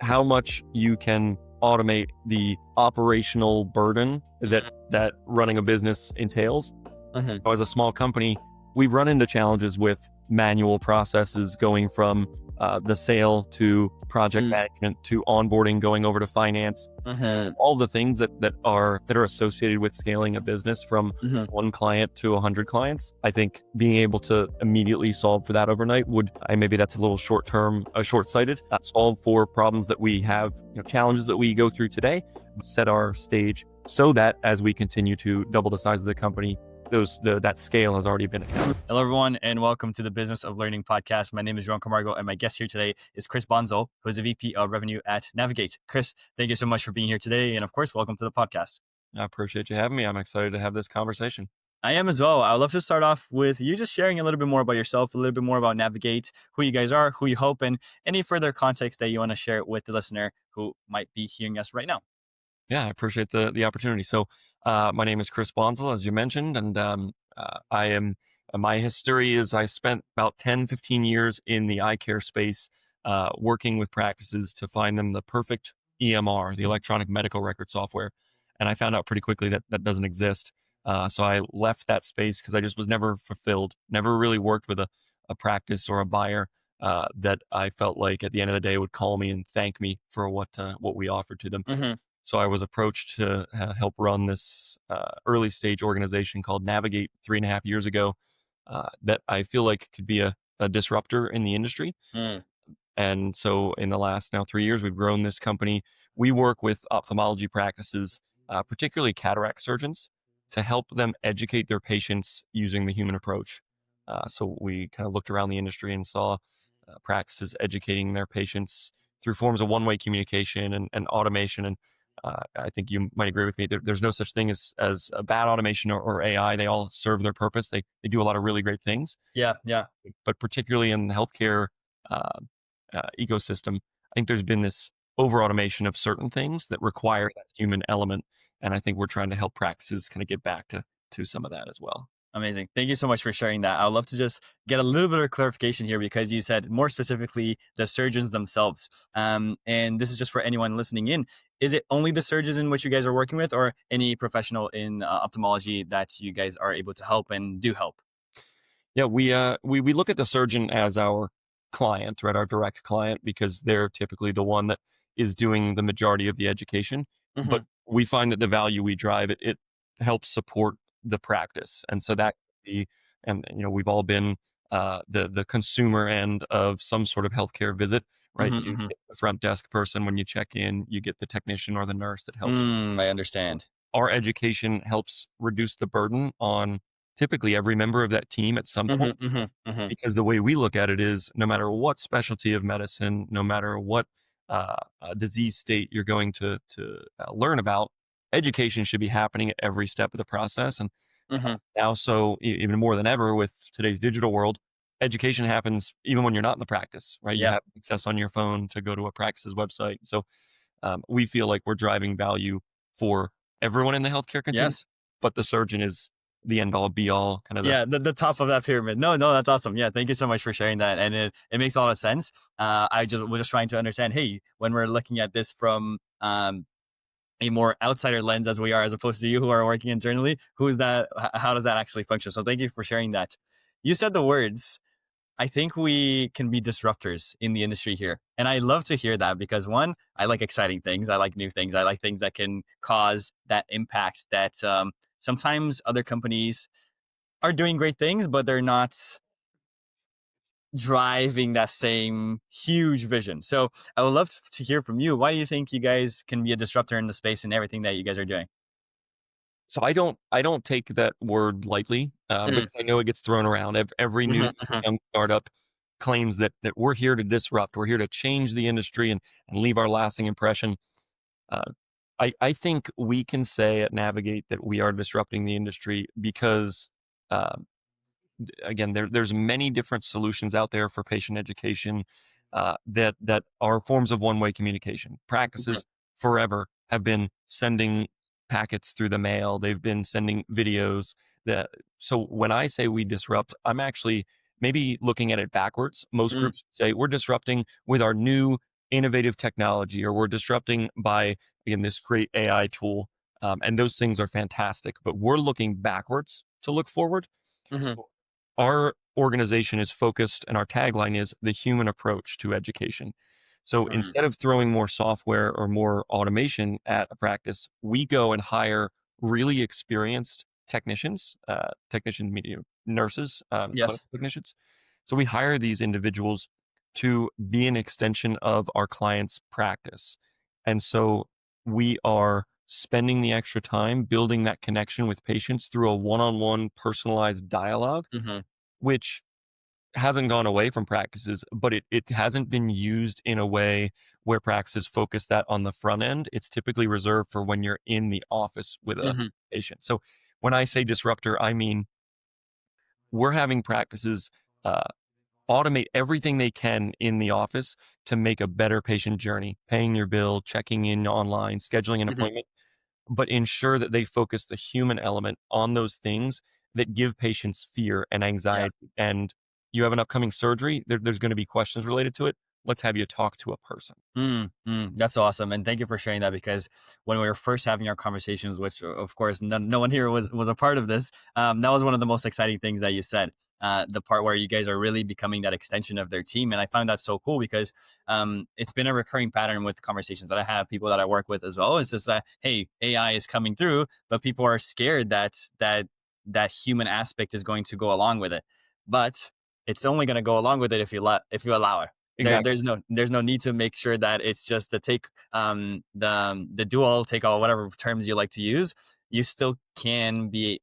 how much you can automate the operational burden that running a business entails. As a small company, we've run into challenges with manual processes going from the sale to project management to onboarding, going over to finance, all the things that are associated with scaling a business from one client to 100 clients. I think being able to immediately solve for that overnight maybe that's a little short-sighted, solve for problems that we have, challenges that we go through today, set our stage so that as we continue to double the size of the company, that scale has already been accounted. Hello, everyone, and welcome to the Business of Learning podcast. My name is Joao Camargo, and my guest here today is Chris Bonsall, who is the VP of Revenue at Navigate. Chris, thank you so much for being here today, and of course, welcome to the podcast. I appreciate you having me. I'm excited to have this conversation. I am as well. I would love to start off with you just sharing a little bit more about yourself, a little bit more about Navigate, who you guys are, who you help, and any further context that you want to share with the listener who might be hearing us right now. Yeah, I appreciate the opportunity. So my name is Chris Bonsall, as you mentioned, and my history is I spent about 10, 15 years in the eye care space, working with practices to find them the perfect EMR, the electronic medical record software. And I found out pretty quickly that doesn't exist. So I left that space because I just was never fulfilled, never really worked with a practice or a buyer that I felt like at the end of the day would call me and thank me for what we offered to them. So I was approached to help run this early stage organization called Navigate 3.5 years ago that I feel like could be a disruptor in the industry. And so in the last now 3 years, we've grown this company. We work with ophthalmology practices, particularly cataract surgeons, to help them educate their patients using the human approach. So we kind of looked around the industry and saw practices educating their patients through forms of one-way communication and automation. And I think you might agree with me. There's no such thing as a bad automation or AI. They all serve their purpose. They do a lot of really great things. Yeah. But particularly in the healthcare ecosystem, I think there's been this over-automation of certain things that require that human element. And I think we're trying to help practices kind of get back to some of that as well. Amazing. Thank you so much for sharing that. I'd love to just get a little bit of clarification here because you said more specifically the surgeons themselves. And this is just for anyone listening in. Is it only the surgeons in which you guys are working with or any professional in ophthalmology that you guys are able to help and do help? Yeah, we look at the surgeon as our client, right? Our direct client, because they're typically the one that is doing the majority of the education. But we find that the value we drive, it helps support the practice. And so that could be, and we've all been the consumer end of some sort of healthcare visit, right? You get the front desk person when you check in, you get the technician or the nurse that helps. I understand. Our education helps reduce the burden on typically every member of that team at some point. Because the way we look at it is no matter what specialty of medicine, no matter what disease state you're going to learn about, education should be happening at every step of the process. And now, so even more than ever with today's digital world, education happens even when you're not in the practice, right? You have access on your phone to go to a practice's website. So we feel like we're driving value for everyone in the healthcare continuum, but the surgeon is the end all be all kind of the top of that pyramid. No, that's awesome. Yeah, thank you so much for sharing that, and it makes a lot of sense. I was just trying to understand. Hey, when we're looking at this from a more outsider lens, as we are, as opposed to you who are working internally, who is that? How does that actually function? So thank you for sharing that. You said the words. I think we can be disruptors in the industry here. And I love to hear that because one, I like exciting things. I like new things. I like things that can cause that impact that sometimes other companies are doing great things, but they're not driving that same huge vision. So I would love to hear from you. Why do you think you guys can be a disruptor in the space and everything that you guys are doing? So I don't take that word lightly because I know it gets thrown around. Every new young startup claims that we're here to disrupt, we're here to change the industry and leave our lasting impression. I think we can say at Navigate that we are disrupting the industry because, again, there's many different solutions out there for patient education that are forms of one-way communication. Practices forever have been sending packets through the mail. They've been sending videos. So when I say we disrupt, I'm actually maybe looking at it backwards. Most groups say we're disrupting with our new innovative technology or we're disrupting by, again, this great AI tool. And those things are fantastic, but we're looking backwards to look forward. Hmm. So our organization is focused, and our tagline is the human approach to education. So Hmm. instead of throwing more software or more automation at a practice, we go and hire really experienced technicians, technician media nurses, Yes. clinical technicians. So we hire these individuals to be an extension of our client's practice. And so we are spending the extra time building that connection with patients through a one-on-one personalized dialogue, Hmm. which hasn't gone away from practices, but it hasn't been used in a way where practices focus that on the front end. It's typically reserved for when you're in the office with a Hmm. patient. So when I say disruptor, I mean we're having practices uh, automate everything they can in the office to make a better patient journey, paying your bill, checking in online, scheduling an Hmm. appointment, but ensure that they focus the human element on those things that give patients fear and Yeah. anxiety. And you have an upcoming surgery, there's going to be questions related to it. Let's have you talk to a person. That's awesome, and thank you for sharing that. Because when we were first having our conversations, which of course no one here was a part of this, that was one of the most exciting things that you said. The part where you guys are really becoming that extension of their team, and I found that so cool because it's been a recurring pattern with conversations that I have, people that I work with as well. It's just that hey, AI is coming through, but people are scared that that human aspect is going to go along with it, but it's only going to go along with it if you allow it. Exactly. There's no need to make sure that it's just to take the dual take all whatever terms you like to use. You still can be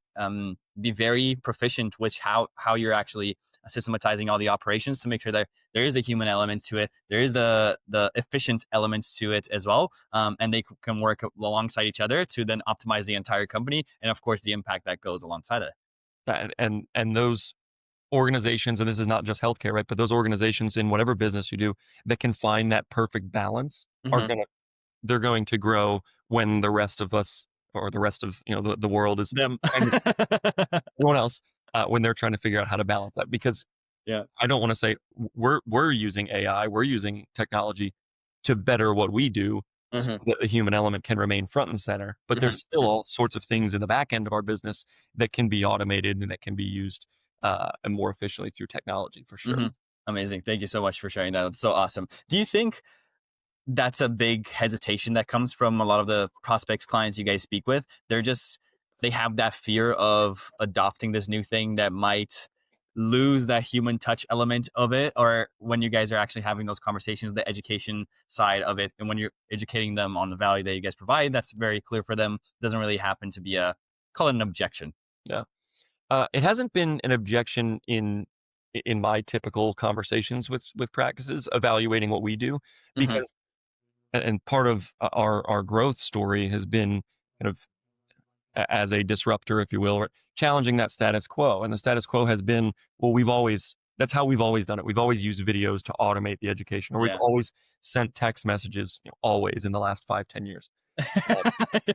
very proficient with how you're actually systematizing all the operations to make sure that there is a human element to it, there is the efficient elements to it as well, and they can work alongside each other to then optimize the entire company and of course the impact that goes alongside it. And those organizations, and this is not just healthcare, right? But those organizations in whatever business you do that can find that perfect balance are Hmm. gonna they're going to grow when the rest of us or the rest of the world is Them. trying to everyone else when they're trying to figure out how to balance that. Because Yeah. I don't want to say we're using AI, we're using technology to better what we do so Hmm. that the human element can remain front and center. But there's still Hmm. all sorts of things in the back end of our business that can be automated and that can be used and more efficiently through technology for sure. Hmm. Amazing. Thank you so much for sharing that. That's so awesome. Do you think that's a big hesitation that comes from a lot of the prospects, clients you guys speak with? They have that fear of adopting this new thing that might lose that human touch element of it. Or when you guys are actually having those conversations, the education side of it, and when you're educating them on the value that you guys provide, that's very clear for them. Doesn't really happen to be call it an objection. Yeah. It hasn't been an objection in my typical conversations with practices evaluating what we do, Hmm. because and part of our growth story has been kind of as a disruptor, if you will, or challenging that status quo. And the status quo has been, well, we've always that's how we've always done it. We've always used videos to automate the education, or we've Yeah. always sent text messages, always in the last 5, 10 years. Uh,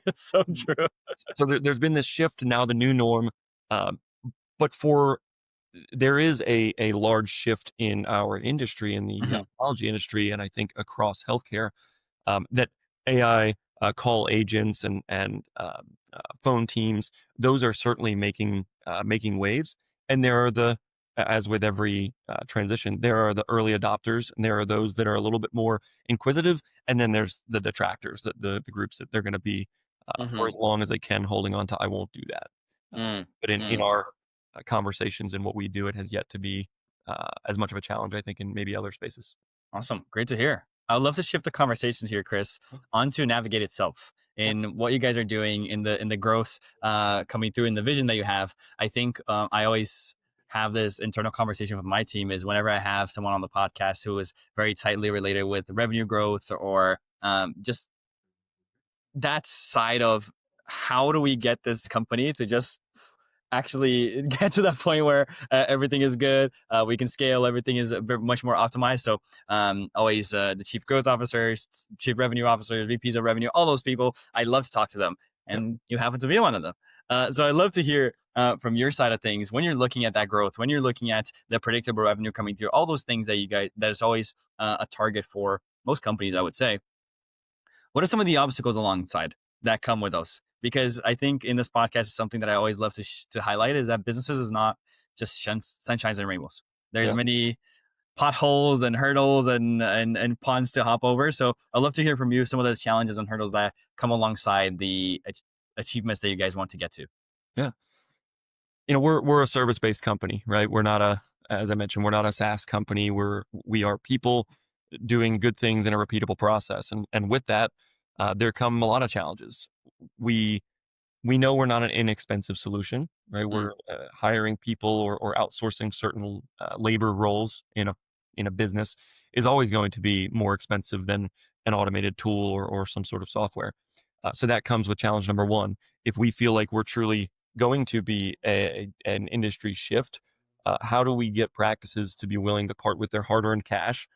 It's so true. so there's been this shift now, the new norm. Um, but for there is a large shift in our industry, in the Hmm. technology industry, and I think across healthcare, that AI call agents and phone teams, those are certainly making waves. And there are as with every transition, there are the early adopters, and there are those that are a little bit more inquisitive, and then there's the detractors, the groups that they're going to be for Hmm. as long as they can holding on to. I won't do that. Mm, But in mm. our conversations and what we do, it has yet to be as much of a challenge, I think, in maybe other spaces. Awesome. Great to hear. I would love to shift the conversations here, Chris, onto Navigate itself Yeah. in what you guys are doing in the growth coming through in the vision that you have. I think I always have this internal conversation with my team is whenever I have someone on the podcast who is very tightly related with revenue growth or just that side of how do we get this company to just actually get to that point where everything is good, we can scale, everything is much more optimized. So always the chief growth officers, chief revenue officers, VPs of revenue, all those people, I love to talk to them, Yep. and you happen to be one of them. So I'd love to hear from your side of things when you're looking at that growth, when you're looking at the predictable revenue coming through, all those things that you guys that is always a target for most companies, I would say. What are some of the obstacles alongside that come with those? Because I think in this podcast, something that I always love to highlight is that businesses is not just sunshines and rainbows. There's Yeah. many potholes and hurdles and ponds to hop over. So I'd love to hear from you some of the challenges and hurdles that come alongside the achievements that you guys want to get to. Yeah. We're a service based company, right? We're not a, as I mentioned, we're not a SaaS company. We are people doing good things in a repeatable process, and with that, there come a lot of challenges. We we know we're not an inexpensive solution, right? Mm, We're hiring people or outsourcing certain labor roles in a business is always going to be more expensive than an automated tool or some sort of software. So that comes with challenge number one. If we feel like we're truly going to be an industry shift, how do we get practices to be willing to part with their hard-earned cash,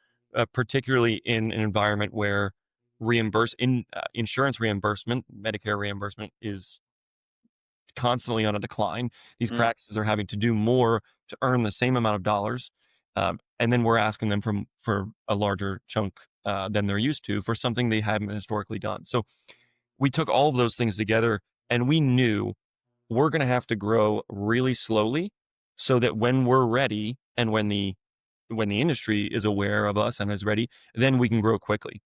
particularly in an environment where insurance reimbursement, Medicare reimbursement is constantly on a decline. These mm, practices are having to do more to earn the same amount of dollars, and then we're asking them for a larger chunk than they're used to for something they haven't historically done. So we took all of those things together, and we knew we're going to have to grow really slowly, so that when we're ready and when the industry is aware of us and is ready, then we can grow quickly.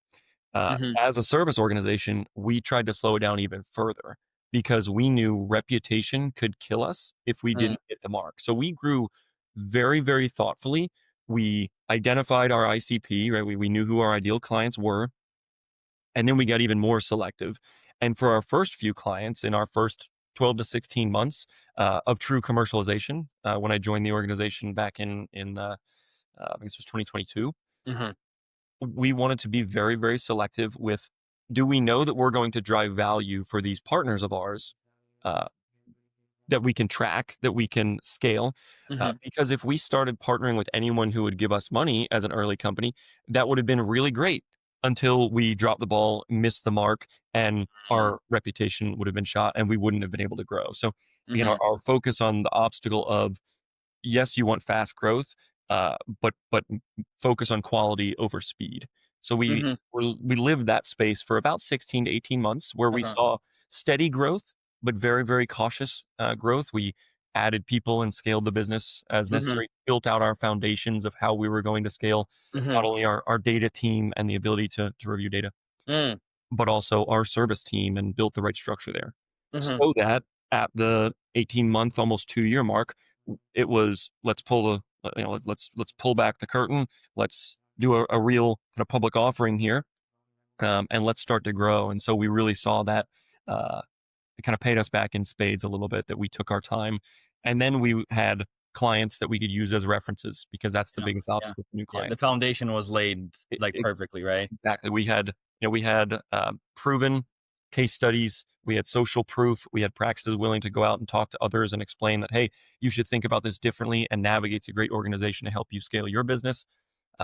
mhm, As a service organization, we tried to slow it down even further because we knew reputation could kill us if we mm, didn't hit the mark. So we grew very, very thoughtfully. We identified our ICP, right? We knew who our ideal clients were. And then we got even more selective. And for our first few clients in our first 12 to 16 months of true commercialization, when I joined the organization back in I guess it was 2022, mhm, we wanted to be very, very selective with, do we know that we're going to drive value for these partners of ours uh, that we can track, that we can scale? mhm, Because if we started partnering with anyone who would give us money as an early company, that would have been really great until we dropped the ball, missed the mark, and mm, our reputation would have been shot and we wouldn't have been able to grow. So, again, our, mhm, our focus on the obstacle of, yes, you want fast growth, but focus on quality over speed. So mhm, we lived that space for about 16 to 18 months, where we uh-huh, saw steady growth, but very, very cautious growth. We added people and scaled the business as mhm, necessary, built out our foundations of how we were going to scale not mhm, only our data team and the ability to review data, mm, but also our service team, and built the right structure there. mhm, So that at the 18-month, almost 2-year mark, it was, let's pull let's pull back the curtain. Let's do a real kind of public offering here, and let's start to grow. And so we really saw that uh, it kind of paid us back in spades a little bit, that we took our time, and then we had clients that we could use as references, because that's the yeah, biggest yeah, obstacle for new yeah. The clients. foundation was laid like perfectly, right? Exactly. We had proven case studies. We had social proof. We had practices willing to go out and talk to others and explain that, hey, you should think about this differently. And Navigate's a great organization to help you scale your business.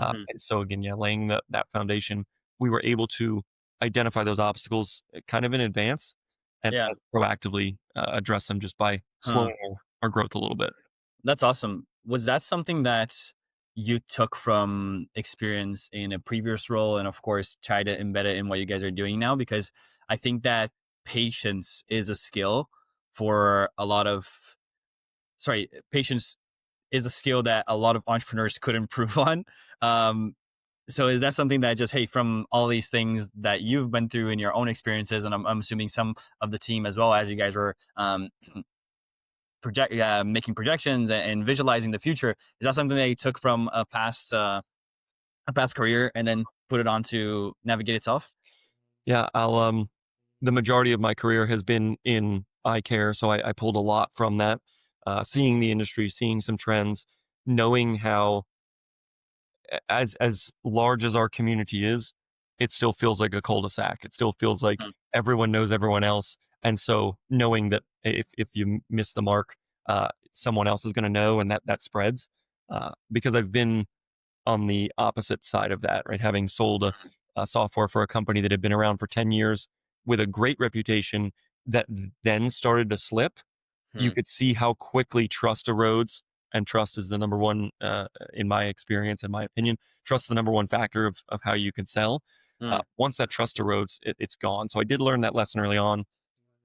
Mhm, And so again, yeah, laying that foundation, we were able to identify those obstacles kind of in advance, yeah, and proactively address them just by huh. slowing our growth a little bit. That's awesome. Was that something that you took from experience in a previous role and of course try to embed it in what you guys are doing now? Because I think that patience is a skill for a lot of patience is a skill that a lot of entrepreneurs could improve on. Um, so is that something that just, hey, from all these things that you've been through in your own experiences, and I'm assuming some of the team as well, as you guys were making projections and visualizing the future, is that something that you took from a past career and then put it onto Navigate itself? Yeah, the majority of my career has been in eye care, so I pulled a lot from that, seeing the industry, seeing some trends, knowing how, as large as our community is, it still feels like a cul-de-sac. It still feels like Mhm, everyone knows everyone else, and so knowing that if you miss the mark, someone else is going to know, and that spreads. Because I've been on the opposite side of that, right? Having sold a software for a company that had been around for 10 years with a great reputation that then started to slip, you mhm, could see how quickly trust erodes, and trust is the number one, in my experience, in my opinion. Trust is the number one factor of how you can sell. Mm, Once that trust erodes, it's gone. So I did learn that lesson early on,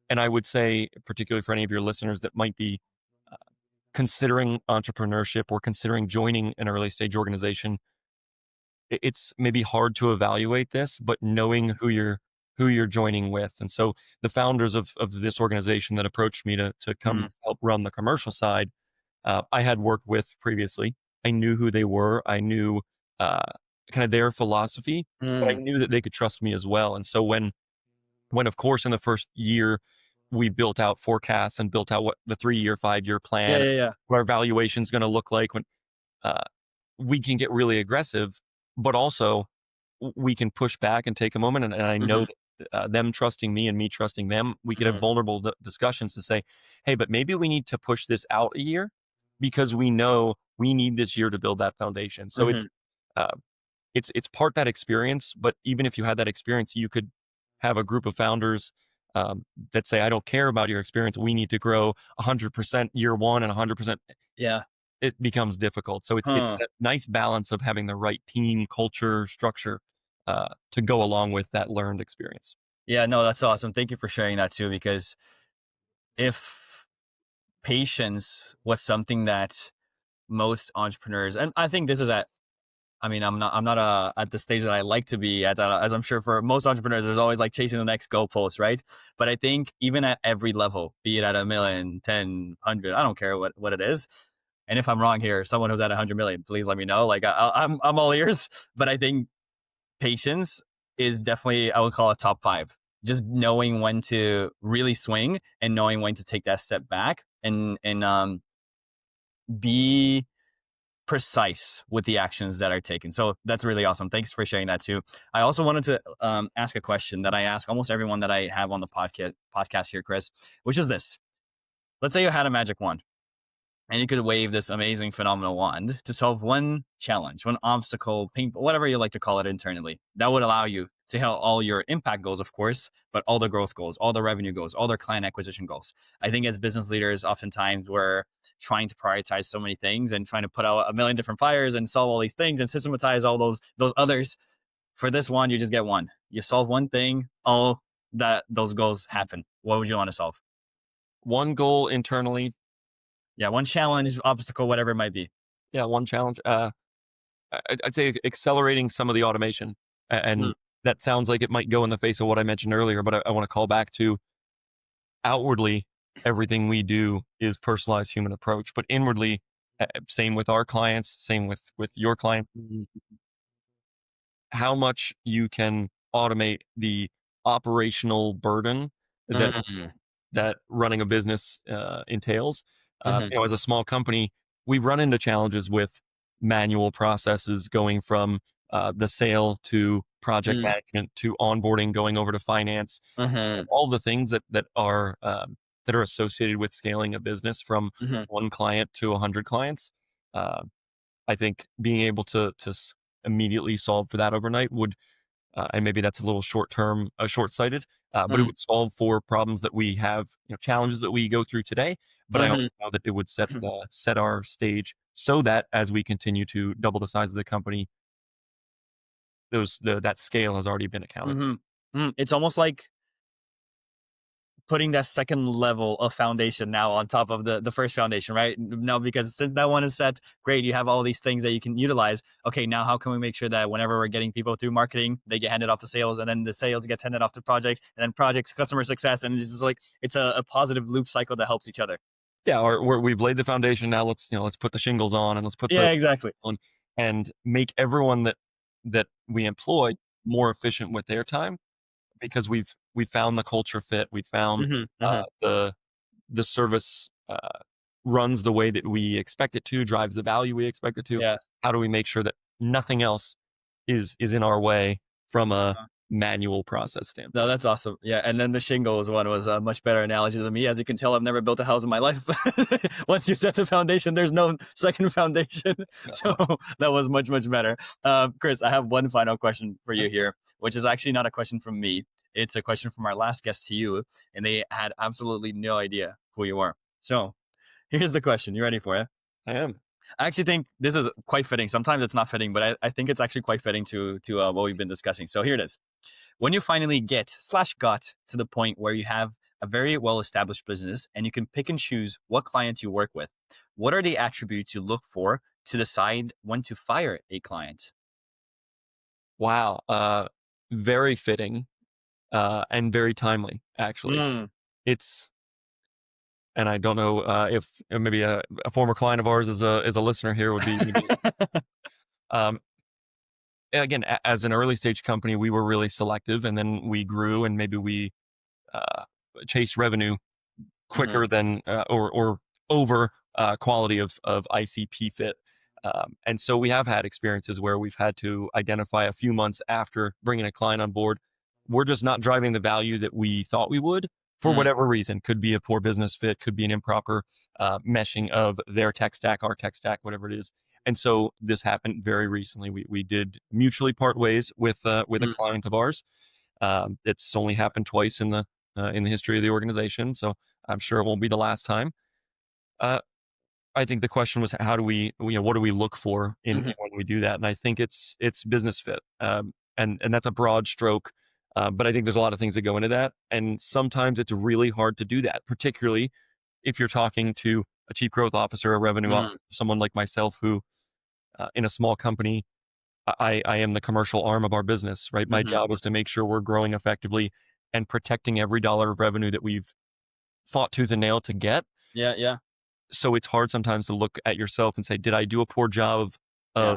and I would say, particularly for any of your listeners that might be uh, considering entrepreneurship or considering joining an early stage organization, it's maybe hard to evaluate this, but knowing who you're joining with. And so the founders of this organization that approached me to come mm, help run the commercial side, I had worked with previously. I knew who they were. I knew uh, kind of their philosophy, but I mm. knew that they could trust me as well. And so when of course in the first year we built out forecasts and built out what the 3 year, 5 year Yeah, plan, yeah, yeah. what our valuation is going to look like, when uh, we can get really aggressive, but also we can push back and take a moment. And I know Mhm, that them trusting me and me trusting them, we could have mhm. vulnerable discussions to say, hey, but maybe we need to push this out a year because we know we need this year to build that foundation. So Mhm. uh, it's part that experience, but even if you had that experience, you could have a group of founders that say, I don't care about your experience. We need to grow 100% year one and 100%. Yeah. It becomes difficult. So it's Huh. that nice balance of having the right team culture structure to go along with that learned experience. Yeah, no, that's awesome. Thank you for sharing that too, because if patience was something that most entrepreneurs, and I think this is at, I mean, I'm not at the stage that I like to be at, as I'm sure for most entrepreneurs, there's always like chasing the next goalpost, right? But I think even at every level, be it at a million, 10, 100, I don't care what it is. And if I'm wrong here, someone who's at 100 million, please let me know. Like I'm all ears. But I think patience is definitely, I would call it top five. Just knowing when to really swing and knowing when to take that step back and be precise with the actions that are taken. So that's really awesome. Thanks for sharing that too. I also wanted to ask a question that I ask almost everyone that I have on the podcast here, Chris, which is this. Let's say you had a magic wand and you could wave this amazing phenomenal wand to solve one challenge, one obstacle, pain, whatever you like to call it internally. That would allow you to hit all your impact goals, of course, but all the growth goals, all the revenue goals, all their client acquisition goals. I think as business leaders, oftentimes we're trying to prioritize so many things and trying to put out a million different fires and solve all these things and systematize all those others. For this one, you just get one. You solve one thing, all that those goals happen. What would you want to solve? One goal internally, Yeah, one challenge, obstacle, whatever it might be. yeah, one challenge. I'd say accelerating some of the automation, Mm, and that sounds like it might go in the face of what I mentioned earlier, but I want to call back to outwardly, everything we do is personalized human approach, but inwardly, same with our clients, same with your client, how much you can automate the operational burden that mm, running a business entails. mhm, As a small company, we've run into challenges with manual processes going from the sale to project mm, management to onboarding, going over to finance, mhm, all the things that are associated with scaling a business from mhm, one client to 100 clients. Uh, I think being able to immediately solve for that overnight would, and maybe that's a little short sighted, but it mm, would solve for problems that we have, challenges that we go through today. But I mhm, also know that it would mhm, set our stage so that as we continue to double the size of the company, that scale has already been accounted for. mhm. It's almost like putting that second level of foundation now on top of the first foundation, right? Now, because since that one is set, great, you have all these things that you can utilize. Okay, now how can we make sure that whenever we're getting people through marketing, they get handed off to sales, and then the sales gets handed off to projects, and then projects, customer success, and it's just like it's a positive loop cycle that helps each other. Yeah, or we've laid the foundation. Now let's put the shingles on and let's put Yeah, the exactly. on and make everyone that we employ more efficient with their time because we've found the culture fit. We found Hmm, hmm. the service runs the way that we expect it to, drives the value we expect it to. Yeah. How do we make sure that nothing else is in our way from a manual process No, standpoint? that's awesome. Yeah, and then the shingles one was a much better analogy than me. As you can tell, I've never built a house in my life. Once you set the foundation, there's no second foundation. So that was much better. Chris, I have one final question for you here, which is actually not a question from me. It's a question from our last guest to you, and they had absolutely no idea who you are. So here's the question. You ready for it? I am. I actually think this is quite fitting. Sometimes it's not fitting, but I think it's actually quite fitting to what we've been discussing. So here it is. When you finally got to the point where you have a very well established business and you can pick and choose what clients you work with, what are the attributes you look for to decide when to fire a client? Wow. Very fitting, and very timely, actually. Mm. It's and I don't know, if maybe a former client of ours is a listener here would be um, again, as an early stage company, we were really selective, and then we grew, and maybe we uh, chased revenue Hmm. quicker than or over quality of ICP fit. And so we have had experiences where we've had to identify a few months after bringing a client on board, we're just not driving the value that we thought we would for Mm. whatever reason. Could be a poor business fit, could be an improper meshing of their tech stack, our tech stack, whatever it is. And so this happened very recently. We did mutually part ways with a Mm. client of ours. It's only happened twice in the history of the organization, so I'm sure it won't be the last time. Uh, I think the question was, how do what do we look for in Hmm. when we do that? And I think it's business fit, and that's a broad stroke, but I think there's a lot of things that go into that, and sometimes it's really hard to do that, particularly if you're talking to a chief growth officer, a revenue Mm. officer, someone like myself who, in a small company, I am the commercial arm of our business, right? My Hmm. job is to make sure we're growing effectively and protecting every dollar of revenue that we've fought tooth and nail to get. Yeah, yeah, So it's hard sometimes to look at yourself and say, did I do a poor job yeah.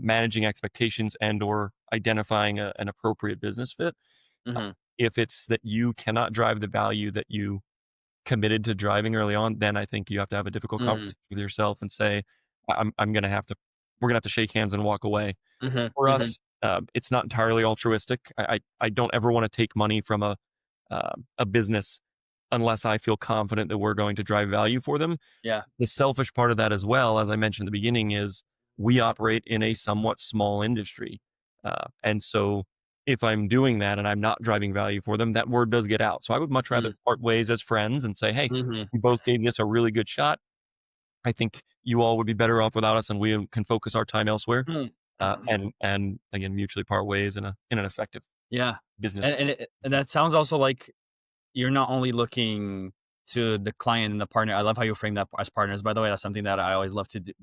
managing expectations and or identifying an appropriate business fit? Uh, Hmm. if it's that you cannot drive the value that you committed to driving early on, then I think you have to have a difficult Hmm. conversation with yourself and say, I'm going to have to, we're going to have to shake hands and walk away. Hmm. For Hmm. us, it's not entirely altruistic. I don't ever want to take money from a business unless I feel confident that we're going to drive value for them. Yeah. The selfish part of that as well, as I mentioned at the beginning, is we operate in a somewhat small industry. And so if I'm doing that and I'm not driving value for them, that word does get out. So I would much rather Mm. part ways as friends and say, hey, Hmm. we both gave this a really good shot. I think you all would be better off without us and we can focus our time elsewhere. Mm. And again, mutually part ways in an effective Yeah. And, business. and that sounds also like you're not only looking to the client and the partner. I love how you frame that as partners. By the way, that's something that I always love to do.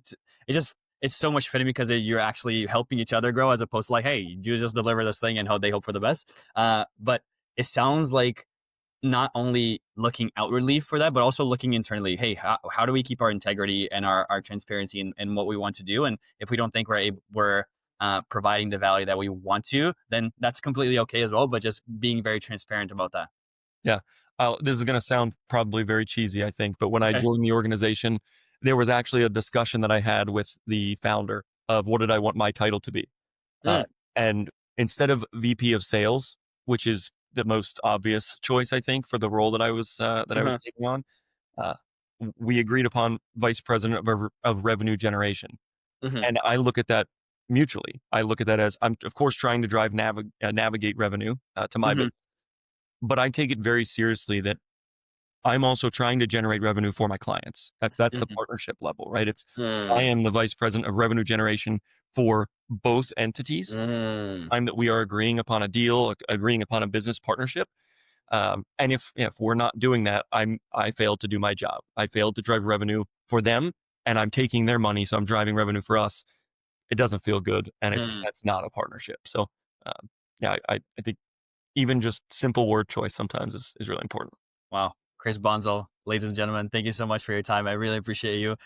It's so much fitting because you're actually helping each other grow as opposed to like, hey, you just deliver this thing and how they hope for the best. But it sounds like not only looking outwardly for that, but also looking internally. Hey, how do we keep our integrity and our transparency in what we want to do? And if we don't think we're providing the value that we want to, then that's completely okay as well. But just being very transparent about that. Yeah. This is going to sound probably very cheesy, I think, but when I Okay. joined the organization, there was actually a discussion that I had with the founder of what did I want my title to be. Uh, Mm. and instead of VP of sales, which is the most obvious choice, I think, for the role that I was Uh-huh. taking on, uh, we agreed upon vice president of revenue generation. Hmm. And I look at that mutually. I look at that as I'm, of course, trying to navigate revenue to my Hmm. business, but I take it very seriously that I'm also trying to generate revenue for my clients. That's the Hmm. partnership level, right? It's I Mm. am the vice president of revenue generation for both entities. Mm. Time that we are agreeing upon a deal, agreeing upon a business partnership. And if we're not doing that, I failed to do my job. I failed to drive revenue for them, and I'm taking their money, so I'm driving revenue for us. It doesn't feel good, and Mm. that's not a partnership. So, yeah, I think even just simple word choice sometimes is really important. Wow. Chris Bonsall, ladies and gentlemen, thank you so much for your time. I really appreciate you.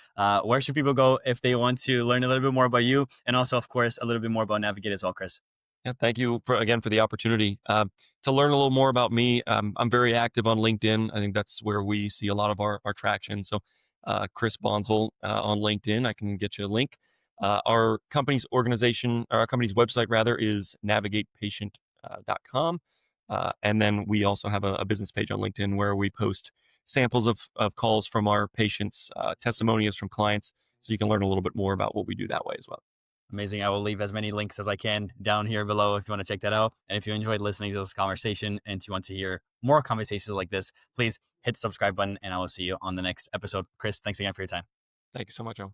Where should people go if they want to learn a little bit more about you and also, of course, a little bit more about Navigate as well, Chris? Yeah, thank you for the opportunity to learn a little more about me. I'm very active on LinkedIn. I think that's where we see a lot of our traction. So, Chris Bonsall on LinkedIn, I can get you a link. Our company's organization, or our company's website rather, is navigatepatient.com. And then we also have a business page on LinkedIn where we post samples of calls from our patients, testimonials from clients, so you can learn a little bit more about what we do that way as well. Amazing. I will leave as many links as I can down here below if you want to check that out. And if you enjoyed listening to this conversation and you want to hear more conversations like this, please hit the subscribe button and I will see you on the next episode. Chris, thanks again for your time. Thank you so much, Joe.